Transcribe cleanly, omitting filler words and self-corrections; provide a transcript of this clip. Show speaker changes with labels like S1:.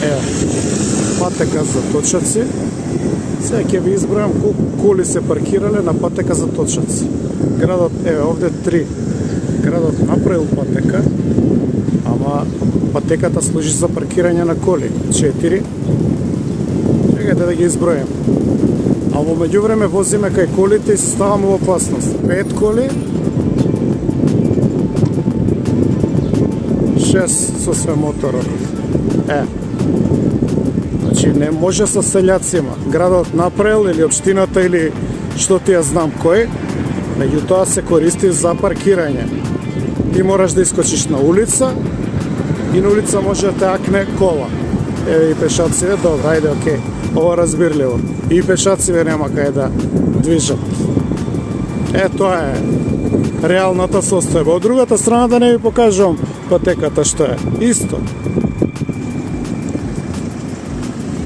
S1: Ево, патека за точаци. Сега ќе ви избројам колку коли се паркирале на патека за точаци. Градот, еве овде 3. Градот направил патека, ама патеката служи за паркирање на коли. 4. Чекајте да ги избројам. А во меѓувреме возиме кај колите и се ставаме во опасност. 5 коли. 6 со све моторот. Значи не може со селјацима. Градот направил или општината или што ти ја знам кој, меѓутоа се користи за паркирање. Ти мораш да искочиш на улица и на улица може да те акне кола. Еве и пешациве, добро, ајде, окей. Ова разбирливо. И пешациве нема кај да движат. Тоа е реалната состојба. Од другата страна да не ви покажувам патеката што е. Исто.